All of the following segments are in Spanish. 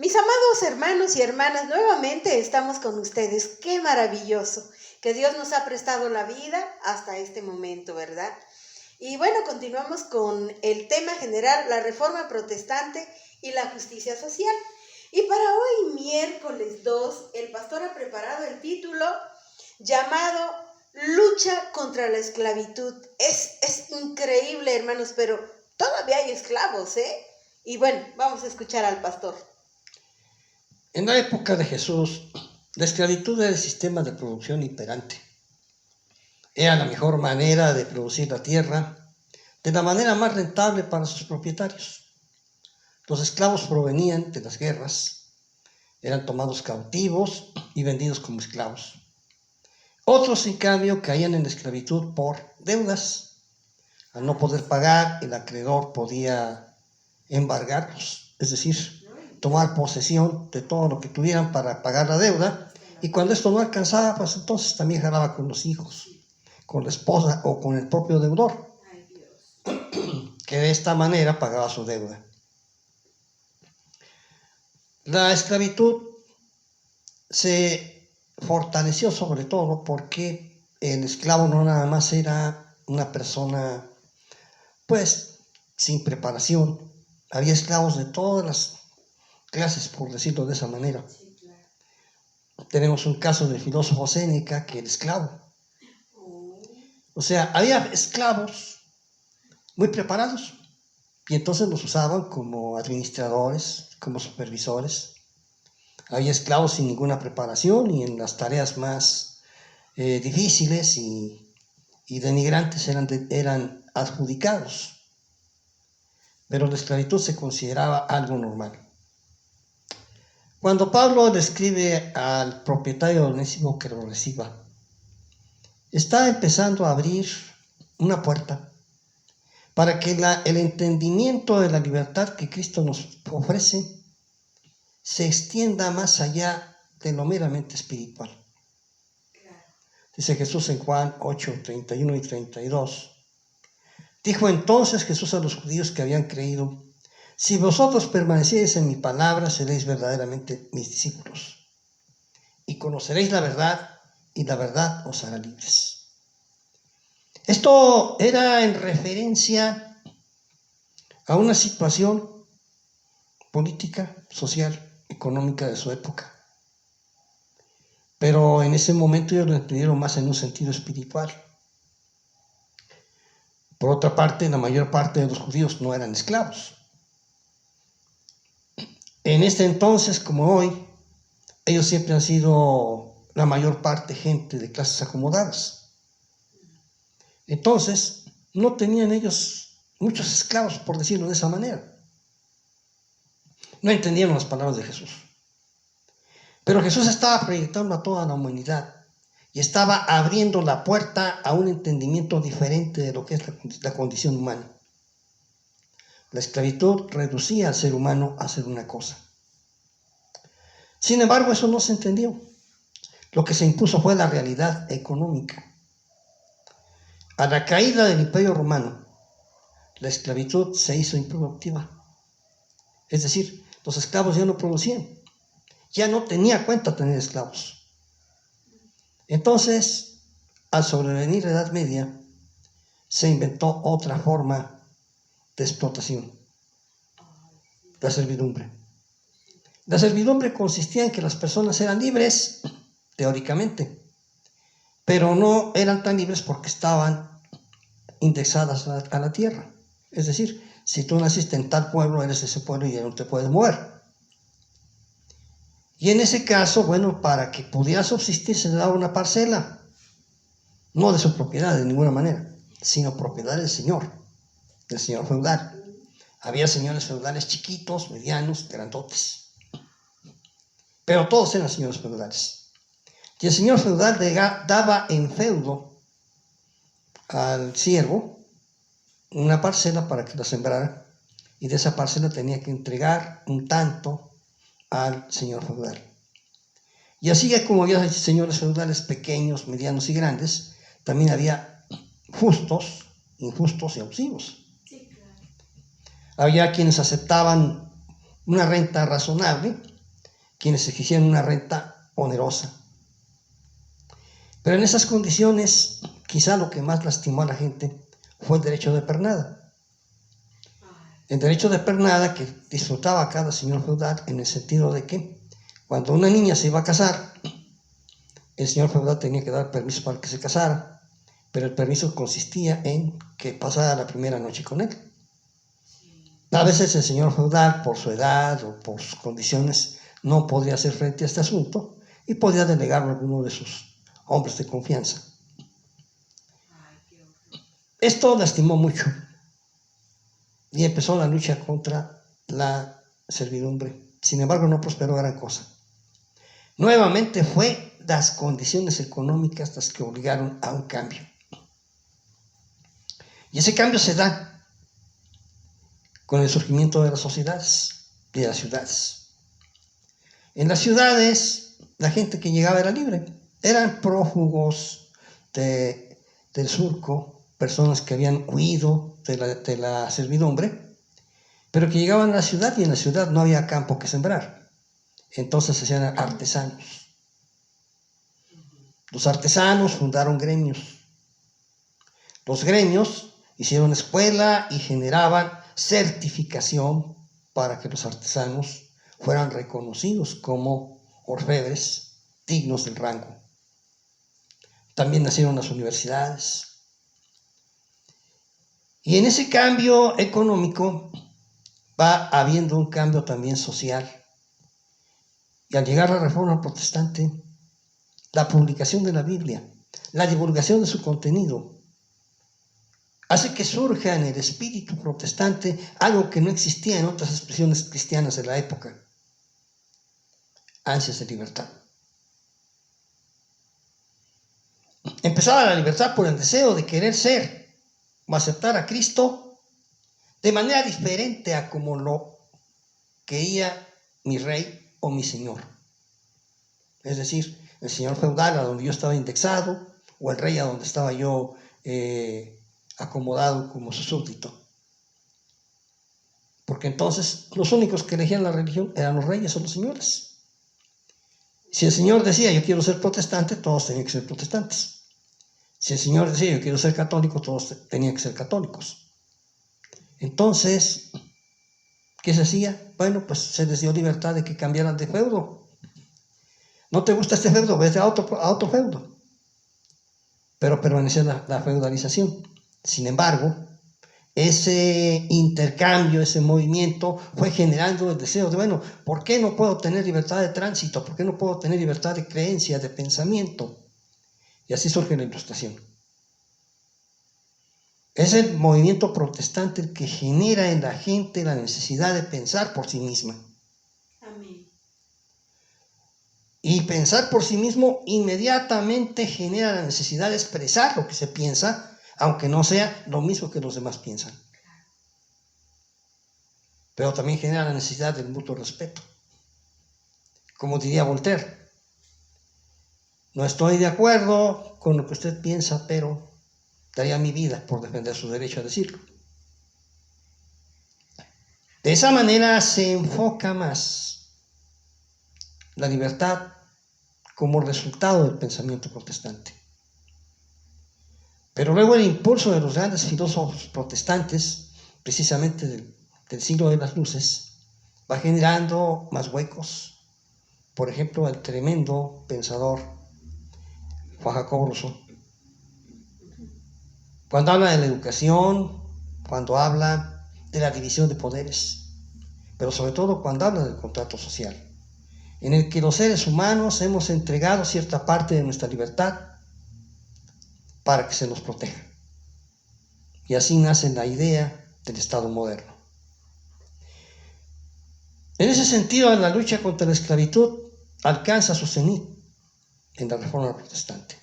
Mis amados hermanos y hermanas, nuevamente estamos con ustedes. ¡Qué maravilloso! Que Dios nos ha prestado la vida hasta este momento, ¿verdad? Y bueno, continuamos con el tema general, la reforma protestante y la justicia social. Y para hoy, miércoles 2, el pastor ha preparado el título llamado Lucha contra la esclavitud. Es increíble, hermanos, pero todavía hay esclavos, ¿eh? Y bueno, vamos a escuchar al pastor. En la época de Jesús, la esclavitud era el sistema de producción imperante. Era la mejor manera de producir la tierra, de la manera más rentable para sus propietarios. Los esclavos provenían de las guerras, eran tomados cautivos y vendidos como esclavos. Otros, en cambio, caían en la esclavitud por deudas. Al no poder pagar, el acreedor podía embargarlos, es decir, tomar posesión de todo lo que tuvieran para pagar la deuda, y cuando esto no alcanzaba, pues entonces también jalaba con los hijos, con la esposa o con el propio deudor, que de esta manera pagaba su deuda. La esclavitud se fortaleció sobre todo porque el esclavo no nada más era una persona pues sin preparación. Había esclavos de todas las clases, por decirlo de esa manera. Sí, claro. Tenemos un caso del filósofo Séneca, que era esclavo. O sea, había esclavos muy preparados y entonces los usaban como administradores, como supervisores. Había esclavos sin ninguna preparación y en las tareas más difíciles y denigrantes eran adjudicados. Pero la esclavitud se consideraba algo normal. Cuando Pablo le escribe al propietario onésimo que lo reciba, está empezando a abrir una puerta para que el entendimiento de la libertad que Cristo nos ofrece se extienda más allá de lo meramente espiritual. Dice Jesús en Juan 8, 31 y 32. Dijo entonces Jesús a los judíos que habían creído: si vosotros permaneciereis en mi palabra, seréis verdaderamente mis discípulos, y conoceréis la verdad, y la verdad os hará libres. Esto era en referencia a una situación política, social, económica de su época. Pero en ese momento ellos lo entendieron más en un sentido espiritual. Por otra parte, la mayor parte de los judíos no eran esclavos. En este entonces, como hoy, ellos siempre han sido la mayor parte gente de clases acomodadas. Entonces, no tenían ellos muchos esclavos, por decirlo de esa manera. No entendieron las palabras de Jesús. Pero Jesús estaba proyectando a toda la humanidad y estaba abriendo la puerta a un entendimiento diferente de lo que es la condición humana. La esclavitud reducía al ser humano a hacer una cosa. Sin embargo, eso no se entendió. Lo que se impuso fue la realidad económica. A la caída del Imperio Romano, la esclavitud se hizo improductiva. Es decir, los esclavos ya no producían. Ya no tenía cuenta tener esclavos. Entonces, al sobrevenir la Edad Media, se inventó otra forma de explotación: la servidumbre. La servidumbre consistía en que las personas eran libres, teóricamente, pero no eran tan libres porque estaban indexadas a la tierra. Es decir, si tú naciste en tal pueblo, eres ese pueblo y ya no te puedes mover. Y en ese caso, bueno, para que pudiera subsistir se le daba una parcela, no de su propiedad de ninguna manera, sino propiedad del señor feudal. Había señores feudales chiquitos, medianos, grandotes, pero todos eran señores feudales. Y el señor feudal daba en feudo al siervo una parcela para que la sembrara, y de esa parcela tenía que entregar un tanto al señor feudal. Y así como había señores feudales pequeños, medianos y grandes, también había justos, injustos y abusivos. Sí, claro. Había quienes aceptaban una renta razonable, quienes exigían una renta onerosa. Pero en esas condiciones, quizá lo que más lastimó a la gente fue el derecho de pernada. El derecho de pernada que disfrutaba cada señor feudal, en el sentido de que cuando una niña se iba a casar, el señor feudal tenía que dar permiso para que se casara, pero el permiso consistía en que pasara la primera noche con él. A veces el señor feudal, por su edad o por sus condiciones, no podía hacer frente a este asunto y podía delegarlo a alguno de sus hombres de confianza. Esto lastimó mucho y empezó la lucha contra la servidumbre. Sin embargo, no prosperó gran cosa. Nuevamente fue las condiciones económicas las que obligaron a un cambio. Y ese cambio se da con el surgimiento de las sociedades y de las ciudades. En las ciudades, la gente que llegaba era libre. Eran prófugos del surco, personas que habían huido de la servidumbre, pero que llegaban a la ciudad y en la ciudad no había campo que sembrar. Entonces se hacían artesanos. Los artesanos fundaron gremios. Los gremios hicieron escuela y generaban certificación para que los artesanos fueran reconocidos como orfebres dignos del rango. También nacieron las universidades. Y en ese cambio económico va habiendo un cambio también social. Y al llegar la Reforma Protestante, la publicación de la Biblia, la divulgación de su contenido, hace que surja en el espíritu protestante algo que no existía en otras expresiones cristianas de la época: ansias de libertad. Empezaba la libertad por el deseo de querer ser o aceptar a Cristo de manera diferente a como lo quería mi rey o mi señor. Es decir, el señor feudal a donde yo estaba indexado, o el rey a donde estaba yo acomodado como su súbdito. Porque entonces los únicos que elegían la religión eran los reyes o los señores. Si el señor decía yo quiero ser protestante, todos tenían que ser protestantes. Si el señor decía yo quiero ser católico, todos tenían que ser católicos. Entonces, ¿qué se hacía? Bueno, pues se les dio libertad de que cambiaran de feudo. ¿No te gusta este feudo? Vete a otro feudo. Pero permanecía la feudalización. Sin embargo, ese intercambio, ese movimiento fue generando el deseo de, bueno, ¿por qué no puedo tener libertad de tránsito? ¿Por qué no puedo tener libertad de creencia, de pensamiento? Y así surge la Ilustración. Es el movimiento protestante el que genera en la gente la necesidad de pensar por sí misma. Amén. Y pensar por sí mismo inmediatamente genera la necesidad de expresar lo que se piensa, aunque no sea lo mismo que los demás piensan. Pero también genera la necesidad del mutuo respeto. Como diría Voltaire, no estoy de acuerdo con lo que usted piensa, pero daría mi vida por defender su derecho a decirlo. De esa manera se enfoca más la libertad como resultado del pensamiento protestante. Pero luego el impulso de los grandes filósofos protestantes, precisamente del siglo de las luces, va generando más huecos. Por ejemplo, el tremendo pensador Juan Jacobo Rousseau, cuando habla de la educación, cuando habla de la división de poderes, pero sobre todo cuando habla del contrato social, en el que los seres humanos hemos entregado cierta parte de nuestra libertad para que se nos proteja. Y así nace la idea del Estado moderno. En ese sentido, la lucha contra la esclavitud alcanza su cenit en la Reforma Protestante.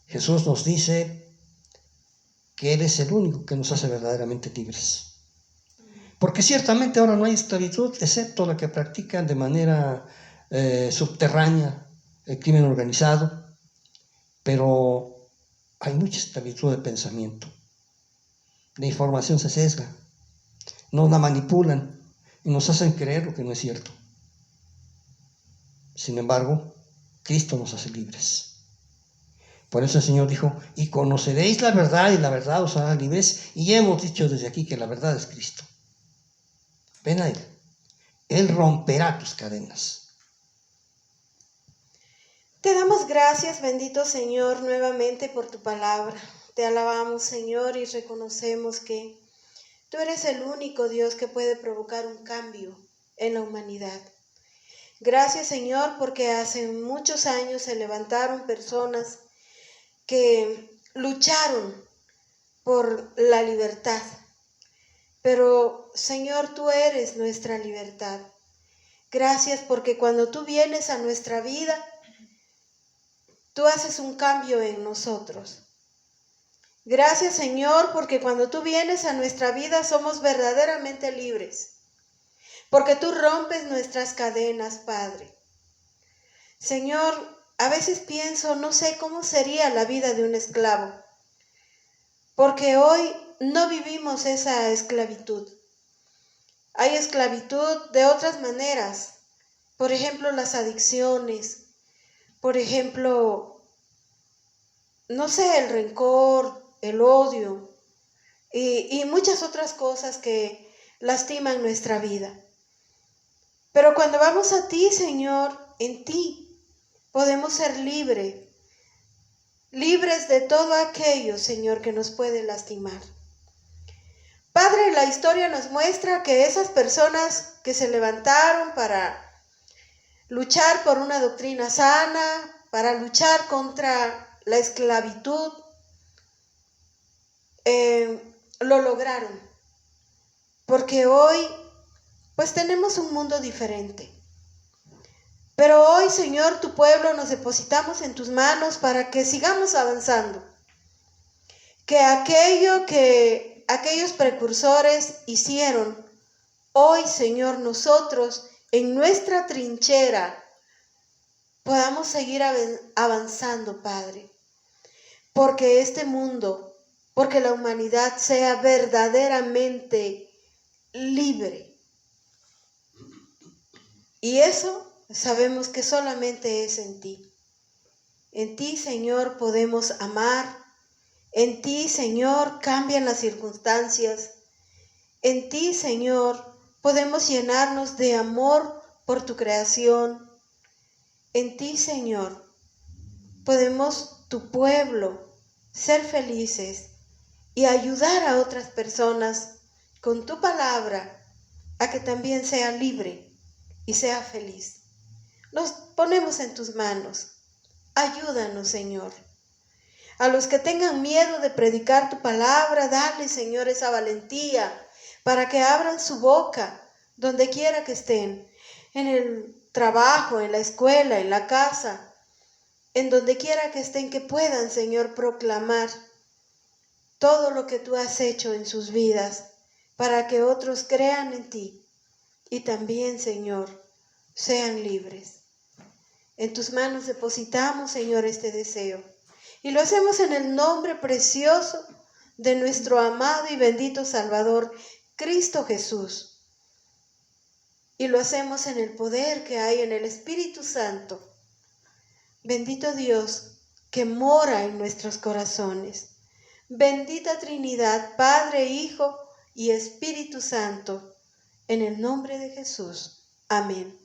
Jesús nos dice que Él es el único que nos hace verdaderamente libres. Porque ciertamente ahora no hay esclavitud, excepto la que practican de manera subterránea el crimen organizado, pero hay mucha esclavitud de pensamiento. La información se sesga, nos la manipulan, y nos hacen creer lo que no es cierto. Sin embargo, Cristo nos hace libres. Por eso el Señor dijo, y conoceréis la verdad, y la verdad os hará libres. Y ya hemos dicho desde aquí que la verdad es Cristo. Ven a Él. Él romperá tus cadenas. Te damos gracias, bendito Señor, nuevamente por tu palabra. Te alabamos, Señor, y reconocemos que tú eres el único Dios que puede provocar un cambio en la humanidad. Gracias, Señor, porque hace muchos años se levantaron personas que lucharon por la libertad. Pero, Señor, tú eres nuestra libertad. Gracias porque cuando tú vienes a nuestra vida, tú haces un cambio en nosotros. Gracias, Señor, porque cuando tú vienes a nuestra vida somos verdaderamente libres. Porque tú rompes nuestras cadenas, Padre. Señor, a veces pienso, no sé cómo sería la vida de un esclavo. Porque hoy no vivimos esa esclavitud. Hay esclavitud de otras maneras. Por ejemplo, las adicciones. Por ejemplo, no sé, el rencor, el odio y muchas otras cosas que lastiman nuestra vida. Pero cuando vamos a ti, Señor, en ti podemos ser libres de todo aquello, Señor, que nos puede lastimar. Padre, la historia nos muestra que esas personas que se levantaron para luchar por una doctrina sana, para luchar contra la esclavitud, lo lograron. Porque hoy, pues tenemos un mundo diferente. Pero hoy, Señor, tu pueblo nos depositamos en tus manos para que sigamos avanzando. Que aquellos precursores hicieron, hoy, Señor, nosotros en nuestra trinchera podamos seguir avanzando, Padre. Porque este mundo, porque la humanidad sea verdaderamente libre. Y eso sabemos que solamente es en ti. En ti, Señor, podemos amar. En ti, Señor, cambian las circunstancias. En ti, Señor, podemos llenarnos de amor por tu creación. En ti, Señor, podemos, tu pueblo, ser felices y ayudar a otras personas con tu palabra a que también sea libre y sea feliz. Nos ponemos en tus manos. Ayúdanos, Señor. A los que tengan miedo de predicar tu palabra, dale, Señor, esa valentía para que abran su boca donde quiera que estén, en el trabajo, en la escuela, en la casa, en donde quiera que estén, que puedan, Señor, proclamar todo lo que tú has hecho en sus vidas para que otros crean en ti y también, Señor, sean libres. En tus manos depositamos, Señor, este deseo. Y lo hacemos en el nombre precioso de nuestro amado y bendito Salvador, Cristo Jesús. Y lo hacemos en el poder que hay en el Espíritu Santo. Bendito Dios que mora en nuestros corazones. Bendita Trinidad, Padre, Hijo y Espíritu Santo. En el nombre de Jesús. Amén.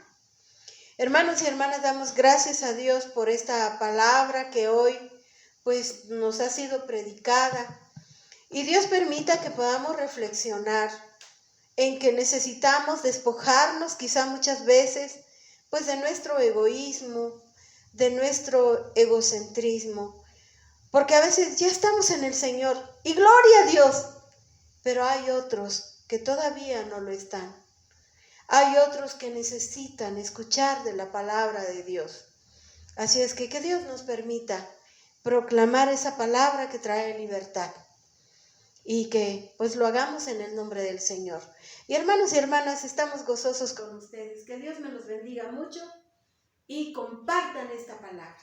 Hermanos y hermanas, damos gracias a Dios por esta palabra que hoy pues nos ha sido predicada, y Dios permita que podamos reflexionar en que necesitamos despojarnos quizá muchas veces pues de nuestro egoísmo, de nuestro egocentrismo, porque a veces ya estamos en el Señor y gloria a Dios, pero hay otros que todavía no lo están. Hay otros que necesitan escuchar de la palabra de Dios. Así es que Dios nos permita proclamar esa palabra que trae libertad y que pues lo hagamos en el nombre del Señor. Y hermanos y hermanas, estamos gozosos con ustedes. Que Dios me los bendiga mucho y compartan esta palabra.